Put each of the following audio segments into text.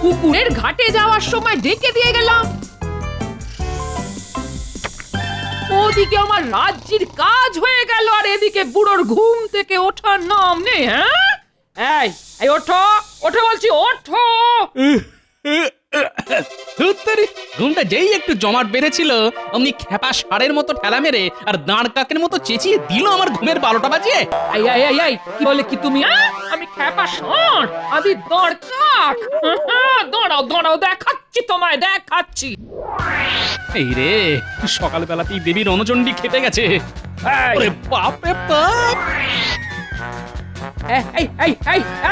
পুকুরের ঘাটে যাওয়ার সময় ডেকে দিয়ে গেলাম। ওদিকে আমার রাজ্যের কাজ হয়ে গেল, আর এদিকে বুড়োর ঘুম থেকে ওঠার নাম নেই। হ্যাঁ, এই ওঠো ওঠো বলছি, ওঠো। ঘুমটা যেই একটু জমাট বেঁধেছিল অমনি খেপা ষাঁড়ের মতো ঠেলা মেরে আর দাঁড় কাকের মতো চেঁচিয়ে দিল আমার ঘুমের 12টা বাজিয়ে। কি বলে কি তুমি? আমি খেপা ষাঁড়, আমি দাঁড় কাক? দাঁড়াও দাঁড়াও, দেখাচ্ছি তোমায়, দেখাচ্ছি। এই রে, সকালবেলাতেই দেবীর রণচণ্ডী খেতে গেছে। ওরে বাপ রে বাপ!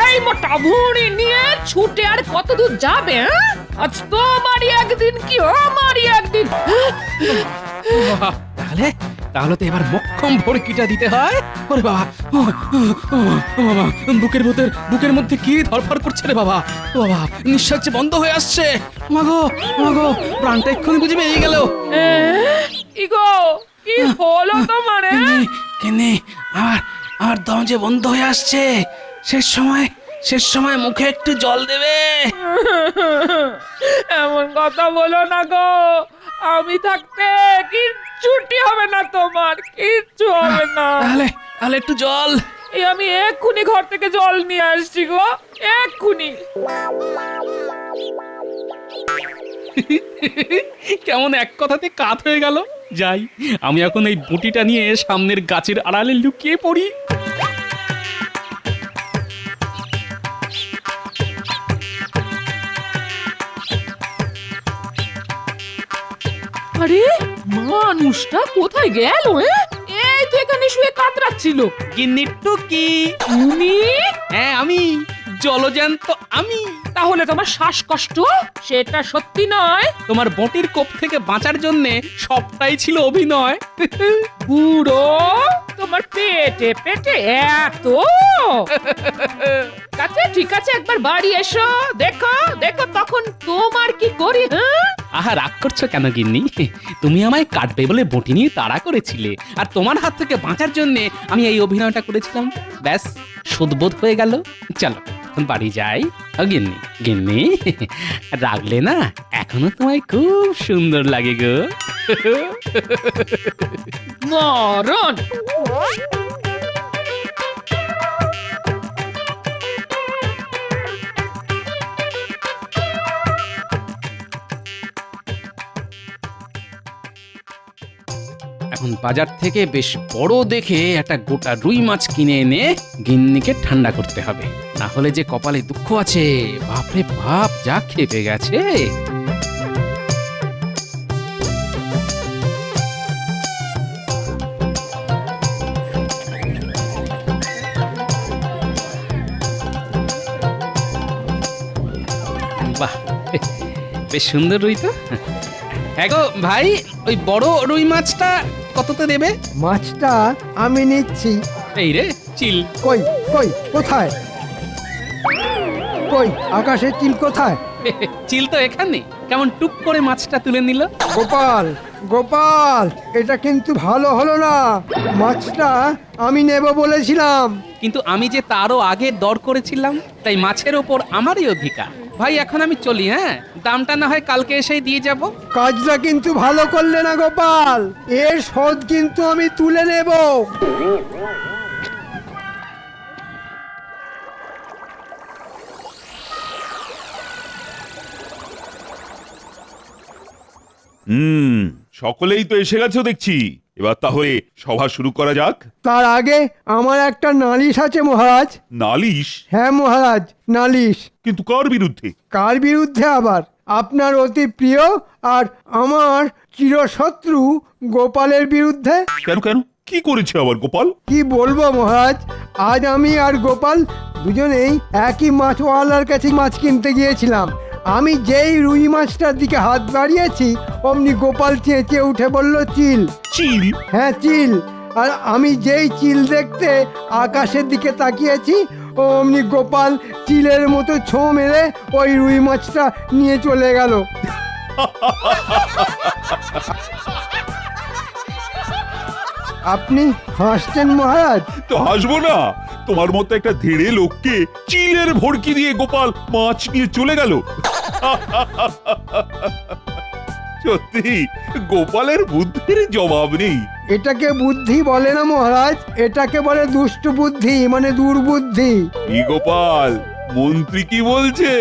এই মোটা ভুঁড়ি নিয়ে ছুটে আর কত দূর যাবে? আজ তোমারই একদিন কি আমারই একদিন। তাহলে তাহলে তো এবার মক্ষম ভড়কিটা দিতে হয়। ওরে বাবা, বাবা, বুকের মধ্যে কি ধরফর করছে রে বাবা। ও বাবা, নিঃশ্বাস যে বন্ধ হয়ে আসছে। মাগো মাগো, প্রাণটা এক্ষুনি বুঝে বেরিয়ে গেল। কি গো, কি হলো তোমার? কেনে আমার দম যে বন্ধ হয়ে আসছে। শেষ সময় মুখে একটু জল দেবে। এমন কথা বলো না গো, আমি থাকতে কিচ্ছুটি হবে না তোমার, কিচ্ছু হবে না। তাহলে একটু জল। এই আমি এক্ষুনি ঘর থেকে জল নিয়ে আসছি গো, এক্ষুনি। কেমন এক কথাতে কাত হয়ে গেল। যাই, আমি এখন এই বুটিটা নিয়ে সামনের গাছের আড়ালে লুকিয়ে পড়ি। আরে মানুষটা কোথায় গেল? এই তো এখানে শুয়ে কাতরাচ্ছিল। গিন্নি টুকি। তুমি? হ্যাঁ আমি, জলজ্যান্ত আমি। তাহলে তোমার শ্বাসকষ্ট সেটা সত্যি নয়? তোমার বটির কোপ থেকে বাঁচার জন্য সবটাই ছিল অভিনয়। বুড়ো, তোমার পেটে পেটে এত? ঠিক আছে, একবার বাড়ি এসো, দেখো দেখো তখন তোমার কি করি। আহা, রাগ করছো কেন গিন্নি? তুমি আমায় কাটবে বলে বটি নিয়ে তাড়া করেছিলে, আর তোমার হাত থেকে বাঁচার জন্য আমি এই অভিনয়টা করেছিলাম। ব্যাস, সুদবোধ হয়ে গেল। চলো বাড়ি যাই। গিন্নি গিন্নি, রাগলে না, এখনো তোমায় খুব সুন্দর লাগে গো। মরণ। এখন বাজার থেকে বেশ বড় দেখে একটা গোটা রুই মাছ কিনে এনে গিন্নিকে ঠান্ডা করতে হবে, না হলে যে কপালে দুঃখ আছে। বাপরে বাপ, যা খেপে গেছে। বাহ, বেশ সুন্দর রুই তো। হ্যাঁ গো ভাই, ওই বড় রুই মাছটা কততে দেবে? মাছটা আমি নিচ্ছি। এই রে চিল। কই কই কোথায়? কই আকাশের চিল কোথায়? চিল তো এখানে। কেমন টুক করে মাছটা তুলে নিল। গোপাল গোপাল, এটা কিন্তু ভালো হলো না। মাছটা আমি নেব বলেছিলাম। কিন্তু আমি যে তারও আগে দর করেছিলাম, তাই মাছের ওপর আমারই অধিকার। ভাই এখন আমি চলি। হ্যাঁ, দামটা না হয় কালকে এসেই দিয়ে যাব। কাজটা কিন্তু ভালো করলে না গোপাল, এর শোধ কিন্তু আমি তুলে নেব। সকলেই তো এসে গেছো দেখছি। এবার তাহলে সভা শুরু করা যাক। তার আগে আমার একটা নালিশ আছে মহারাজ। নালিশ? হ্যাঁ মহারাজ, নালিশ। কিন্তু কার বিরুদ্ধে? কার বিরুদ্ধে আবার? আপনার অতি প্রিয় আর আমার চিরশত্রু গোপালের বিরুদ্ধে। কেন কেন, কি করেছে আবার গোপাল? কি বলবো মহারাজ, আজ আমি আর গোপাল দুজনেই একই মাছওয়ালার কাছে মাছ কিনতে গিয়েছিলাম। আমি যেই রুই মাছটার দিকে হাত বাড়িয়েছি, অমনি গোপাল চেঁচিয়ে উঠে বলল, চিল। চিল? হ্যাঁ চিল। আর আমি যেই চিল দেখতে আকাশের দিকে তাকিয়েছি, অমনি গোপাল চিলের মতো ছোঁ মেরে ওই রুই মাছটা নিয়ে চলে গেল। আপনি হাসছেন মহারাজ? তো হাসবো না। তোমার মতো একটা ধেড়ে লোককে চিলের ভড়কি দিয়ে গোপাল মাছ নিয়ে চলে গেল। সত্যি গোপালের বুদ্ধির জবাব নেই। এটাকে বুদ্ধি বলে না মহারাজ, এটাকে বলে দুষ্ট বুদ্ধি, মানে দুর্বুদ্ধি। কি গোপাল, মন্ত্রী কি বলছে?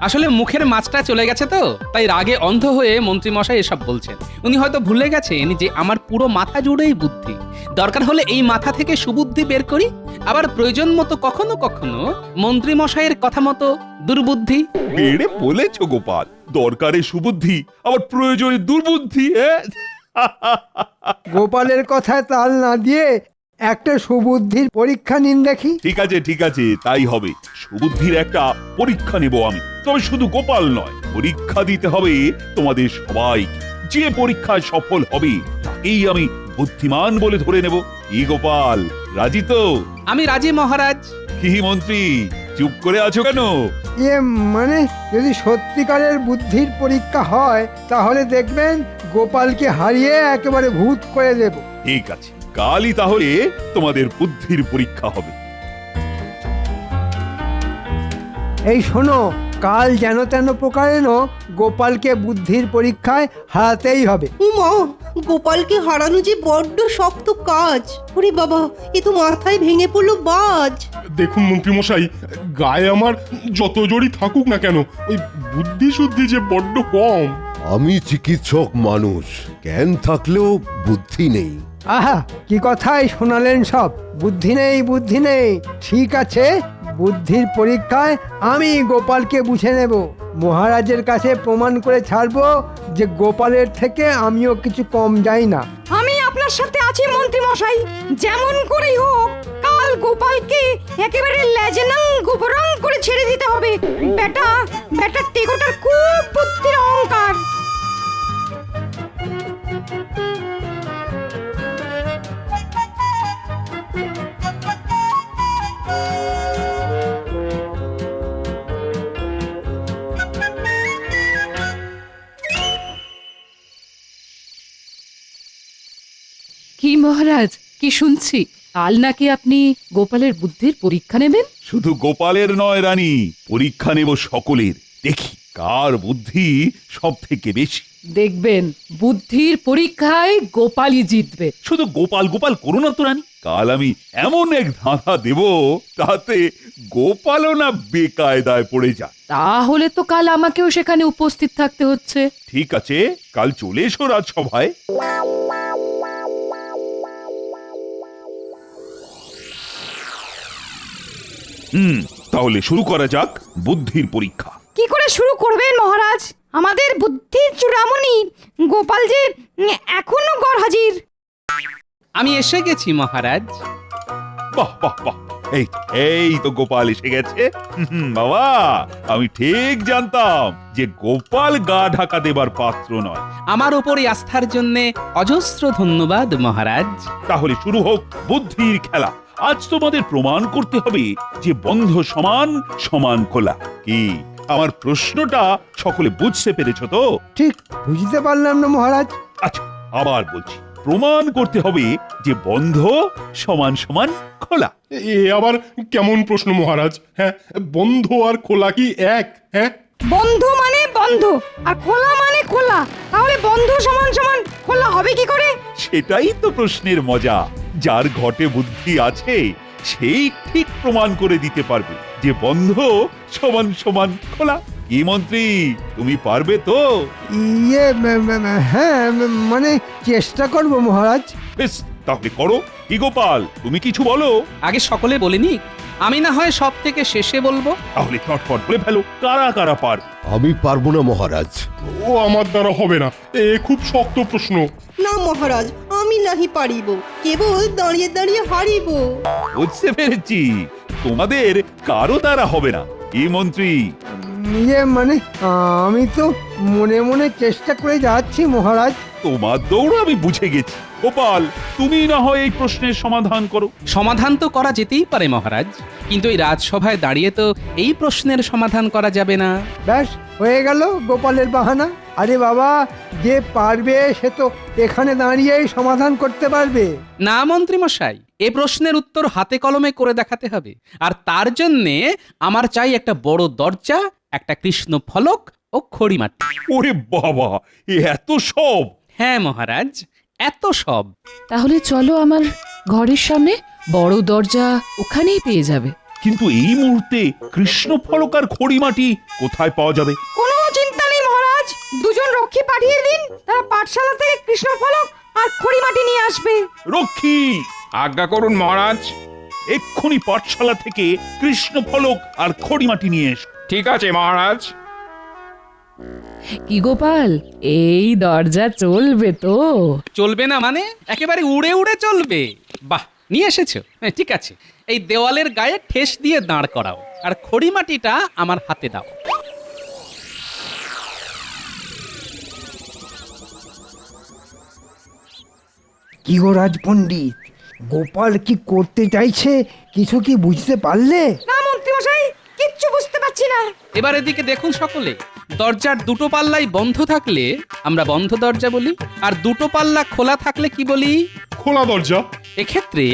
আসলে মুখের মাছটা চলে গেছে তো, তাই রাগে অন্ধ হয়ে মন্ত্রী মশাই এসব বলছেন। উনি হয়তো ভুলে গেছেন যে আমার পুরো মাথা জুড়েই বুদ্ধি। দরকার হলে এই মাথা থেকে সুবুদ্ধি বের করি, আবার প্রয়োজন মতো কখনো কখনো মন্ত্রী মশাইয়ের কথা মতো দুর্বুদ্ধি। বেড়ে বলেছ গোপাল, দরকারে সুবুদ্ধি আবার প্রয়োজনে দুর্বুদ্ধি। গোপালের কথায় তাল না দিয়ে একটা সুবুদ্ধির পরীক্ষা নিন দেখি। ঠিক আছে, তাই হবে। সুবুদ্ধির একটা পরীক্ষা নেব আমি। তবে শুধু গোপাল নয়, পরীক্ষা দিতে হবে তোমাদের সবাই। যে পরীক্ষায় সফল হবে তাকেই আমি বুদ্ধিমান বলে ধরে নেব। কি গোপাল, রাজি তো? আমি রাজি মহারাজ। কি মন্ত্রী, চুপ করে আছো কেন? মানে যদি সত্যিকারের বুদ্ধির পরীক্ষা হয় তাহলে দেখবেন গোপালকে হারিয়ে একেবারে ভূত করে দেব। ঠিক আছে, কালই তাহলে তোমাদের বুদ্ধির পরীক্ষা হবে। এই শোনো, কাল যেন তেন প্রকারেণ গোপালকে বুদ্ধির পরীক্ষায় হারাতেই হবে। উমা, গোপালকে হারানো যে বড্ড শক্ত কাজ। ওরে বাবা, এ তো মাথায় ভেঙে পড়লো বাজ। দেখুন মন্ত্রীমশাই, গায়ে আমার যত জোরই থাকুক না কেন, ওই বুদ্ধি শুদ্ধি যে বড্ড কম। আমি চিকিৎসক মানুষ, জ্ঞান থাকলেও বুদ্ধি নেই। আহা, কি কথাই শোনালেন সব। বুদ্ধি নেই, বুদ্ধি নেই। ঠিক আছে, বুদ্ধির পরীক্ষায় আমি গোপালকে বুঝে নেব। মহারাজের কাছে প্রমাণ করে ছাড়বো যে গোপালের থেকে আমিও কিছু কম যাই না। আমি আপনার সাথে আছি মন্ত্রী মশাই। যেমন করেই হোক কাল গোপালকে একেবারে লেজনাং গোবরাং করে ছেড়ে দিতে হবে। বেটা টেকোটার খুব বুদ্ধির অহংকার। কি মহারাজ, কি শুনছি? কাল নাকি আপনি গোপালের বুদ্ধির পরীক্ষা নেবেন? শুধু গোপালের নয় রানী, পরীক্ষা নেব সকলের। দেখি কার বুদ্ধি সব থেকে বেশি। দেখবেন বুদ্ধির পরীক্ষায় গোপালই জিতবে। শুধু গোপাল গোপাল করো না তো রানী। কাল আমি এমন এক ধাঁধা দেব, তাতে গোপালও না বেকায়দায় পড়ে যায়। তাহলে তো কাল আমাকেও সেখানে উপস্থিত থাকতে হচ্ছে। ঠিক আছে, কাল চলে এসো রাজসভায়। তাহলে শুরু করা যাক বুদ্ধির পরীক্ষা। কি করে শুরু করবেন মহারাজ? আমাদের বুদ্ধির চূড়ামণি গোপাল যে এখনো গড়হাজির। আমি এসে গেছি মহারাজ। বাহ বাহ বাহ, এই তো গোপাল এসে গেছে। বাবা, আমি ঠিক জানতাম যে গোপাল গা ঢাকা দেবার পাত্র নয়। আমার ওপর এই আস্থার জন্য অজস্র ধন্যবাদ মহারাজ। তাহলে শুরু হোক বুদ্ধির খেলা। আজ তোমাদের প্রমাণ করতে হবে যে বন্ধ সমান সমান খোলা। কি আমার প্রশ্নটা সকলে বুঝতে পেরেছো তো? ঠিক বুঝতে পারলাম না মহারাজ। আচ্ছা, আবার বলছি, প্রমাণ করতে হবে যে বন্ধ সমান সমান খোলা। এ আবার কেমন প্রশ্ন মহারাজ? হ্যাঁ, বন্ধ আর খোলা কি এক? হ্যাঁ, বন্ধ মানে বন্ধ আর খোলা মানে খোলা। তাহলে বন্ধ সমান সমান খোলা হবে কি করে? সেটাই তো প্রশ্নের মজা। যার ঘটে বুদ্ধি আছে সেই ঠিক প্রমাণ করে দিতে পারবে যে বন্ধ সমান সমান খোলা। কি মন্ত্রী, তুমি পারবে তো? হ্যাঁ, মানে চেষ্টা করব মহারাজ। বেশ, তাহলে করো। কি গোপাল, তুমি কিছু বলো। আগে সকলে বলিনি, আমি না হয় সব থেকে শেষে বলবো। তাহলে চটপট বলে ফেলো, কারা কারা পার। আমি পারবো না মহারাজ। ও আমার দ্বারা হবে না, এ খুব শক্ত প্রশ্ন। না মহারাজ, আমি নাহি পারিব, কেবল দাঁড়িয়ে দাঁড়িয়ে হারিব। বুঝতে পেরেছি, তোমাদের কারো দ্বারা হবে না। এই মন্ত্রী, মানে আমি তো মনে মনে চেষ্টা করে যাচ্ছি মহারাজ। তোমার দৌড় আমি বুঝে গেছি। গোপাল, তুমি না হয় এই প্রশ্নের সমাধান করো। সমাধান তো করা যেতেই পারে মহারাজ, কিন্তু এই রাজসভায় দাঁড়িয়ে তো এই প্রশ্নের সমাধান করা যাবে না। ব্যাস হয়ে গেল গোপালের বাহানা। আরে বাবা, যে পারবে সে তো এখানে দাঁড়িয়েই সমাধান করতে পারবে। না মন্ত্রী মশাই, এ প্রশ্নের উত্তর হাতে কলমে করে দেখাতে হবে। আর তার জন্যে আমার চাই একটা বড় দরজা, একটা কৃষ্ণ ফলক ও খড়িমাটি। ওরে বাবা, এত সব! হ্যাঁ মহারাজ, এত সব। তাহলে চলো আমার ঘরের সামনে, বড় দরজা ওখানেই পেয়ে যাবে। কিন্তু এই মুহূর্তে কৃষ্ণ ফলক আর খড়িমাটি কোথায় পাওয়া যাবে? কোনো চিন্তা নেই মহারাজ, দুজন রক্ষী পাঠিয়ে দিন, তারা পাঠশালা থেকে কৃষ্ণফলক আর খড়িমাটি নিয়ে আসবে। রক্ষী, আজ্ঞা করুন মহারাজ। এক্ষুনি পাঠশালা থেকে কৃষ্ণ ফলক আর খড়িমাটি নিয়ে এসো। ঠিক আছে মহারাজ। কি গোপাল, এই দরজা চলবে তো? চলবে না মানে? একেবারে উড়ে উড়ে চলবে। বাহ, নিয়ে এসেছো, হ্যাঁ, ঠিক আছে। এই দেওয়ালের গায়ে ঠেস দিয়ে দাঁড় করাও, আর খড়িমাটিটা আমার হাতে দাও। কি গো রাজপণ্ডিত, গোপাল কি করতে চাইছে কিছু কি বুঝতে পারলে? না মন্ত্রীমশাই, কিচ্ছু বুঝতে পারছি না। এবার এদিকে দেখুন সকলে, দরজার দুটো পাল্লাই বন্ধ থাকলে আমরা বন্ধ দরজা বলি, আর দুটো পাল্লা খোলা থাকলে কি বলি? খোলা দরজা। এক্ষেত্রে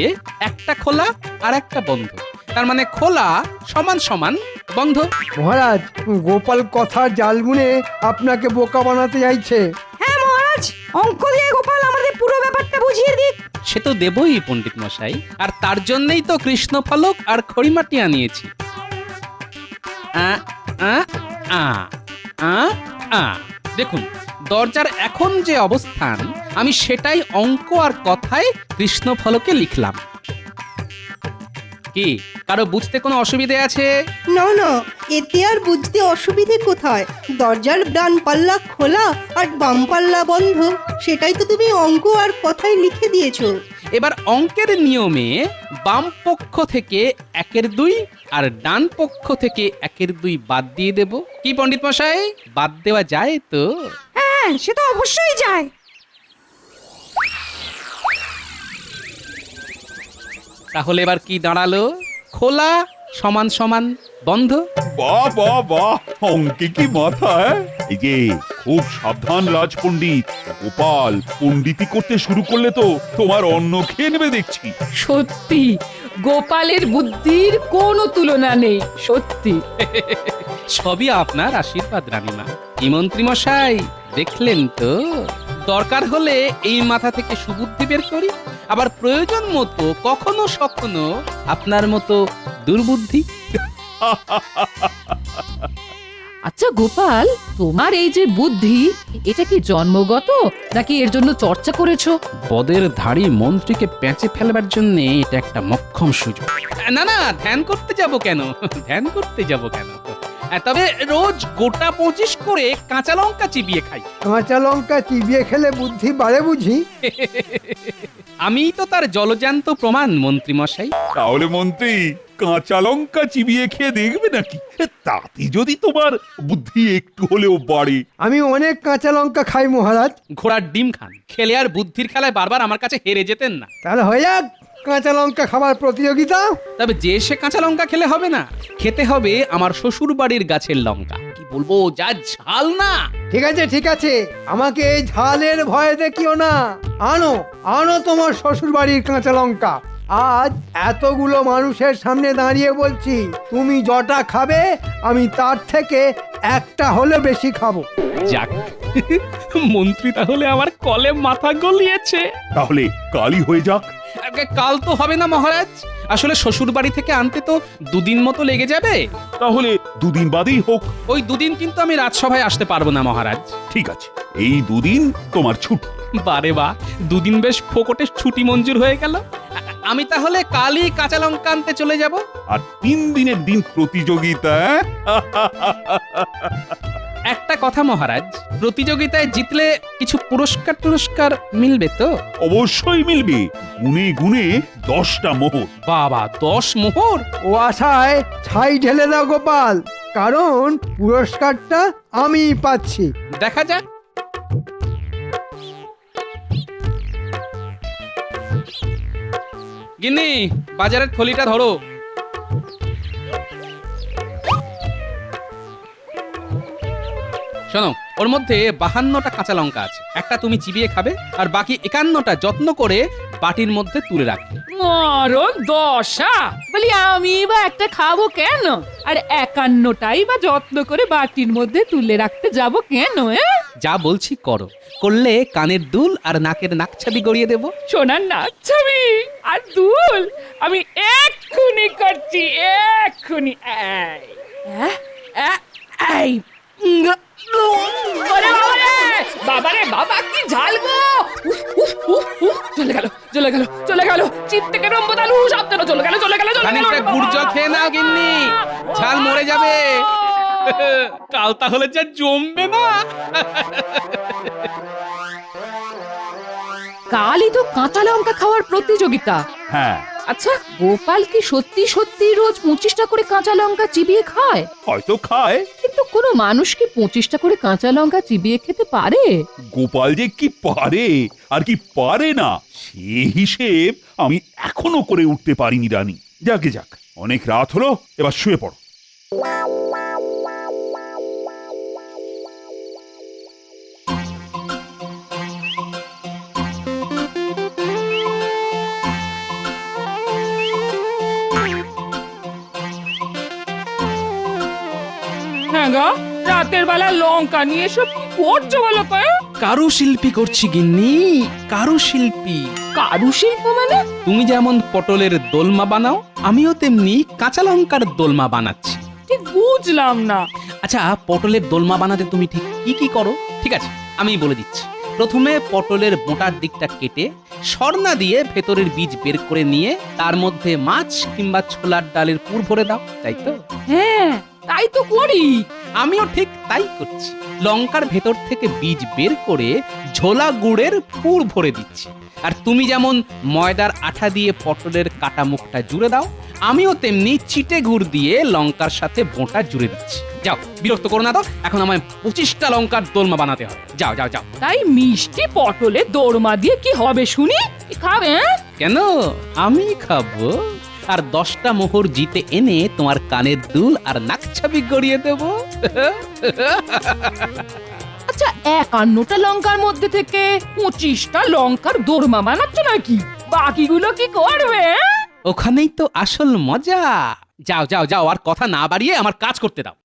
একটা খোলা আর একটা বন্ধ, তার মানে খোলা সমান সমান বন্ধ। মহারাজ, গোপাল কথার জাল বুনে আপনাকে বোকা বানাতে চাইছে। হ্যাঁ মহারাজ, অঙ্ক দিয়ে গোপাল আমাদের পুরো ব্যাপারটা বুঝিয়ে দিক। সে তো দেবই পণ্ডিত মশাই, আর তার জন্যই তো কৃষ্ণ ফলক আর খড়িমাটি আনিয়েছি। আ আ আ আ আ দেখুন, দরজার এখন যে অবস্থান আমি সেটাই অঙ্ক আর কথায় কৃষ্ণ ফলকে লিখলাম। কি কারো বুঝতে কোনো অসুবিধে আছে? না না, এতে আর বুঝতে অসুবিধে কোথায়? দরজার ডান পাল্লা খোলা আর বাম পাল্লা বন্ধ, সেটাই তো তুমি অঙ্ক আর কথায় লিখে দিয়েছো। এবার অঙ্কের নিয়মে বাম পক্ষ থেকে 1/2 আর ডান পক্ষ থেকে 1/2 বাদ দিয়ে দেব। কি পণ্ডিত মশাই, বাদ দেওয়া যায় তো? হ্যাঁ, সে তো অবশ্যই যায়। তাহলে এবার কি দাঁড়ালো? খোলা সমান সমান বন্ধ। বাহ বাহ বাহ, অঙ্কে কি মাথা! এই যে খুব সাবধান রাজপণ্ডিত, গোপাল পণ্ডিতি করতে শুরু করলে তো তোমার অন্ন খেয়ে নেবে দেখছি। সত্যি গোপালের বুদ্ধির কোনো তুলনা নেই, সত্যি। সবই আপনার আশীর্বাদ রানীমা। কি মন্ত্রী মশাই, দেখলেন তো? দরকার হলে এই মাথা থেকে সুবুদ্ধি বের করি, আবার প্রয়োজন মতো কখনো সখনো আপনার মতো দুর্বুদ্ধি। আচ্ছা গোপাল, তোমার এই যে বুদ্ধি, এটা কি জন্মগত নাকি এর জন্য চর্চা করেছো? পদের ধাড়ি মন্ত্রীকে পেঁচে ফেলবার জন্য এটা একটা মক্ষম সুযোগ। না না, ধ্যান করতে যাব কেন? ধ্যান করতে যাব কেন? তবে রোজ গোটা 25 করে কাঁচা লঙ্কা চিবিয়ে খাই। কাঁচা লঙ্কা চিবিয়ে খেলে বুদ্ধি বাড়ে বুঝি? আমি তো তার জলজান্ত প্রমাণ মন্ত্রী মশাই। তাহলে মন্ত্রী কাঁচা লঙ্কা চিবিয়ে খেয়ে দেখবে নাকি? তাতে যদি তোমার বুদ্ধি একটু হলেও বাড়ে। আমি অনেক কাঁচা লঙ্কা খাই মহারাজ। ঘোড়ার ডিম খান, খেলে আর বুদ্ধির খেলায় বারবার আমার কাছে হেরে যেতেন না। তাহলে হয়ে যাক কাঁচা লঙ্কা খাবার প্রতিযোগিতা। তবে যে সে কাঁচা লঙ্কা খেলে হবে না, খেতে হবে আমার শ্বশুর বাড়ির গাছের লঙ্কা। কি বলবো, যা ঝাল না! ঠিক আছে ঠিক আছে, আমাকে এই ঝালের ভয় দেখিও না। আনো আনো তোমার শ্বশুর বাড়ির কাঁচা লঙ্কা। আজ এতগুলো মানুষের সামনে দাঁড়িয়ে বলছি, তুমি যটা খাবে আমি তার থেকে একটা হলে বেশি খাবো। যাক, মন্ত্রী তাহলে আমার কলে মাথা গলিয়েছে। তাহলে কালই হয়ে যাক। কাল তো হবে না মহারাজ, আসলে শ্বশুর বাড়ি থেকে আনতে তো 2 দিন মতো লেগে যাবে। তাহলে 2 দিন বাদেই হোক। ওই 2 দিন কিন্তু আমি রাজসভায় আসতে পারবো না মহারাজ। ঠিক আছে, এই 2 দিন তোমার ছুটি। বারে বা, 2 দিন বেশ ফোকটে ছুটি মঞ্জুর হয়ে গেল। আমি তাহলে কালই কাঁচা লঙ্কা আনতে চলে যাব। আর 3 দিনের দিন প্রতিযোগিতা। একটা কথা মহারাজ, প্রতিযোগিতায় জিতলে কিছু পুরস্কার মিলবে তো? অবশ্যই মিলবে, গুনে গুনে 10টা মোহর। বাবা, 10 মোহর! ও আশায় ছাই ঢেলে দাও গোপাল, কারণ পুরস্কারটা আমি পাচ্ছি। দেখা যাক। গিন্নি, বাজারের থলিটা ধরো। শোনো, ওর মধ্যে 52টা কাঁচা লঙ্কা আছে। একটা তুমি চিবিয়ে খাবে, আর বাকি 51টা যত্ন করে বাটির মধ্যে তুলে রাখবে। মরণ দশা, বলি আমি বা একটা খাবো কেন, আর 51টাই বা যত্ন করে বাটির মধ্যে তুলে রাখতে যাব কেন? যা বলছি করো, করলে কানের দুল আর নাকের নাকছাবি গড়িয়ে দেবো। সোনার নাক ছবি আর দুল আমি এক্ষুনি করছি, এক্ষুনি। এই ওরে বাবারে বাবা, কি ঝাল গো! চলে গেল চলে গেল চলে গেল, চিপ থেকে রম্বদালু সাবধানে, চলে গেল চলে গেল চলে গেল। খানিকটা গুড় জল খেয়ে নাও গিন্নি, ঝাল মরে যাবে। কাল তাহলে যা জমবে না। কালই তো কাঁচা লঙ্কা খাওয়ার প্রতিযোগিতা। হ্যাঁ, আচ্ছা, গোপাল কি সত্যি সত্যি রোজ 25টা করে কাঁচা লঙ্কা চিবিয়ে খায়? হয়তো খায়। কিন্তু কোনো মানুষ কি 25টা করে কাঁচা লঙ্কা চিবিয়ে খেতে পারে? গোপাল যে কি পারে আর কি পারে না সে হিসেব আমি এখনো করে উঠতে পারিনি রানী। যাকে যাক, অনেক রাত হলো, এবার শুয়ে পড়ো। হ্যাঁ গো, রাতের বেলা লঙ্কা নিয়ে সব কি করছো বলো তো? কারুশিল্পী করছি গিন্নি, কারুশিল্পী। কারুশিল্প মানে? তুমি যেমন পটলের দোলমা বানাও, আমিও তেমনি কাঁচা লঙ্কার দোলমা বানাচ্ছি। ঠিক বুঝলাম না। আচ্ছা, পটলের দোলমা বানাতে তুমি ঠিক কি কি করো? ঠিক আছে, আমি বলে দিচ্ছি। প্রথমে পটলের মোটার দিকটা কেটে সরনা দিয়ে ভেতরের বীজ বের করে নিয়ে তার মধ্যে মাছ কিংবা ছোলার ডালের পুর ভরে দাও, তাই তো? হ্যাঁ, তাই তো করি। আমিও ঠিক তাই করছি। লঙ্কার ভেতর থেকে বীজ বের করে ঝোলা গুড়ের পুর ভরে দিচ্ছি। আর তুমি যেমন ময়দার আঠা দিয়ে পটলের কাটা মুখটা জুড়ে দাও, আমিও তেমনি চিটে গুড় দিয়ে লঙ্কার সাথে বোঁটা জুড়ে দিচ্ছি। যাও, বিরক্ত করো না তো, এখন আমায় 25টা লঙ্কার দোলমা বানাতে হবে। যাও যাও যাও। তাই মিষ্টি পটলে দোরমা দিয়ে কি হবে শুনি? কি খাবে? কেন, আমি খাবো। আর 10টা মোহর জিতে এনে তোমার কানের দুল আর নাকছাবি গড়িয়ে দেবো। আচ্ছা, 51টা লঙ্কার মধ্যে থেকে 25টা লঙ্কার দোরমা বানাচ্ছ নাকি? বাকিগুলো কি করবে? ওখানেই তো আসল মজা। যাও যাও যাও, আর কথা না বাড়িয়ে আমার কাজ করতে দাও।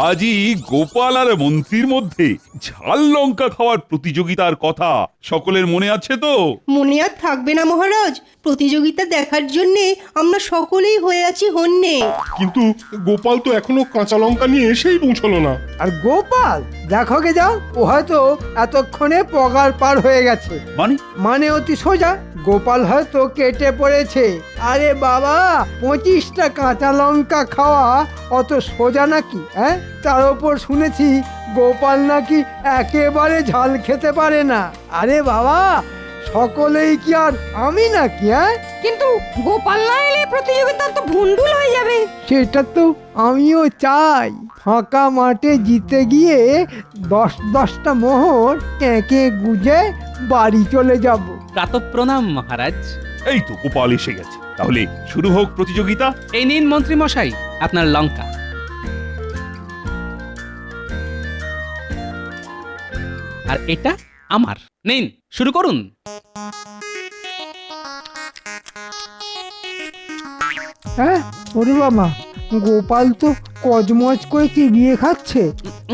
আজই গোপাল আর মন্ত্রীর মধ্যে ঝাল লঙ্কা খাওয়ার প্রতিযোগিতার কথা সকলের মনে আছে তো? মনে আর থাকবে না মহারাজ, প্রতিযোগিতা দেখার জন্যে আমরা সকলেই হয়ে আছি হন্যে। কিন্তু গোপাল তো এখনো কাঁচা লঙ্কা নিয়ে এসেই পৌঁছলো না। আর গোপাল দেখো গে যাও, ও হয়তো এতক্ষণে পগার পার হয়ে গেছে। মানে অতি সোজা, গোপাল হয়তো কেটে পড়েছে। আরে বাবা, 25টা কাঁচা লঙ্কা খাওয়া অত সোজা নাকি? হ্যাঁ, তার উপর শুনেছি গোপাল নাকি একেবারে ঝাল খেতে পারে না। আরে বাবা, সকলেই কি আর আমি নাকি? হ্যাঁ, কিন্তু গোপাল না এলে প্রতিযোগিতা তো ভুন্ডুল হয়ে যাবে। সেটা তো আমিও চাই। ফাঁকা মাঠে জিতে গিয়ে 10-10টা মোহর এঁকে গুজে বাড়ি চলে যাব। প্রাতঃপ্রণাম মহারাজ। এই তো গোপাল এসে গেছে, তাহলে শুরু হোক প্রতিযোগিতা। এই নিন মন্ত্রী মশাই আপনার লঙ্কা। আর এটা আমার। নিন, শুরু করুন। হ্যাঁ, ওরে বাবা, গোপাল তো কজমজ করে চিবিয়ে খাচ্ছে।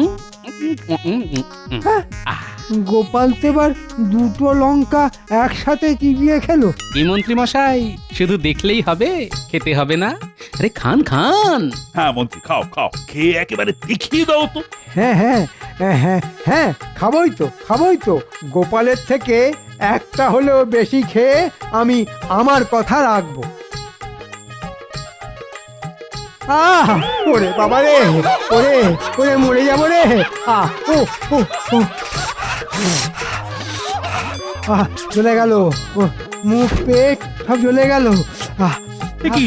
উম, উম, উম, উম, উম। হ্যাঁ, আহ, গোপাল তো এবার 2টো লঙ্কা একসাথে চিবিয়ে খেলো। এই মন্ত্রী মশাই, শুধু দেখলেই হবে, খেতে হবে না? আরে খান খান। হ্যাঁ মন্ত্রী, খাও খাও, খেয়ে একেবারে দেখিয়ে দাও তো। হ্যাঁ হ্যাঁ হ্যাঁ হ্যাঁ হ্যাঁ, খাবোই তো খাবোই তো। গোপালের থেকে একটা হলেও বেশি খেয়ে আমি আমার কথা রাখবো। আহ, ওরে বাবা রে, ওরে ওরে মরে যাবো রে। আহ, ও ও ও, আহ, জ্বলে গেল। মুখ পেট সব জ্বলে গেল। আহ, কি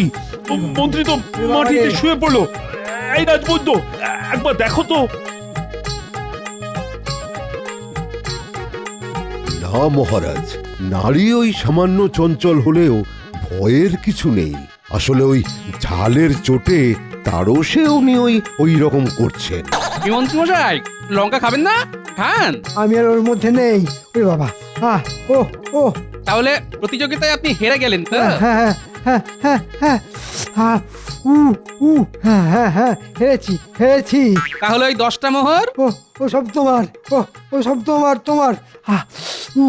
মন্ত্রী তো মাটিতে শুয়ে পড়লো। এই রাজবৈদ্য, একবার দেখো তো। না মহারাজ, নারী ওই সামান্য চঞ্চল হলেও ভয়ের কিছু নেই। আসলে ওই ঝালের চোটে তারও সে উনি ওই রকম করছেন। কি মন্ত্রী মশাই লঙ্কা খাবেন না? খান। আমি আর ওর মধ্যে নেই। ওরে বাবা, ও ও তাহলে প্রতিযোগিতায় আপনি হেরে গেলেন তো? হ্যাঁ হ্যাঁ হ্যাঁ হ্যাঁ হ্যাঁ উ উ হ্যাঁ হ্যাঁ হ্যাঁ হেরেছি। তাহলে ওই 10টা মোহর ও সব তোমার, ও সব তোমার উ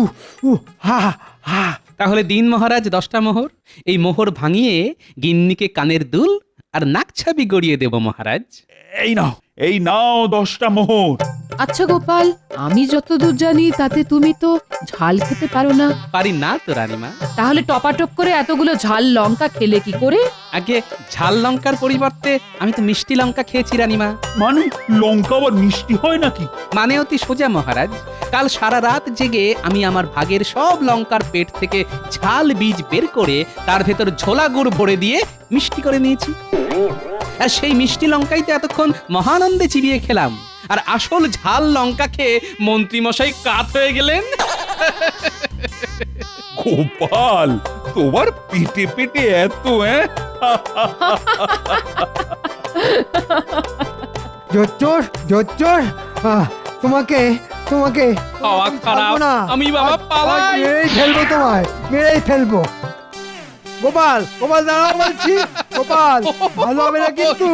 উ হা হা। তাহলে দিন মহারাজ 10টা মোহর। এই মোহর ভাঙিয়ে গিন্নিকে কানের দুল আর নাকছাবি গড়িয়ে দেব মহারাজ। এই নাও 10টা মোহর। আচ্ছা গোপাল, আমি যতদূর জানি তাতে তুমি তো ঝাল খেতে পারো না। পারি না তো রানীমা। তাহলে টপাটপ করে এতগুলো ঝাল লঙ্কা খেলে কি করে? আগে ঝাল লঙ্কার পরিবর্তে আমি তো মিষ্টি লঙ্কা খেয়েছি রানীমা। মানে লঙ্কা আবার মিষ্টি হয় নাকি? মানে অতি সোজা মহারাজ। কাল সারা রাত জেগে আমি আমার ভাগের সব লঙ্কার পেট থেকে ঝাল বীজ বের করে তার ভেতর ঝোলা গুড় ভরে দিয়ে মিষ্টি করে নিয়েছি। আর সেই মিষ্টি লঙ্কাই তো এতক্ষণ মহানন্দে চিবিয়ে খেলাম। আর আসল ঝাল লঙ্কা খেয়ে মন্ত্রী মশাই কাত হয়ে গেলেন। গোপাল, তোমার পেটে পেটে এত জোচ্চোর তোমাকে হাওয়া খারাপ, ছাড়বো না। আমি বাবা পালাই। মেরেই ফেলবো তোমায়, মেরেই ফেলবো। গোপাল দাঁড়াও বলছি, গোপাল ভালো হবে না কিন্তু।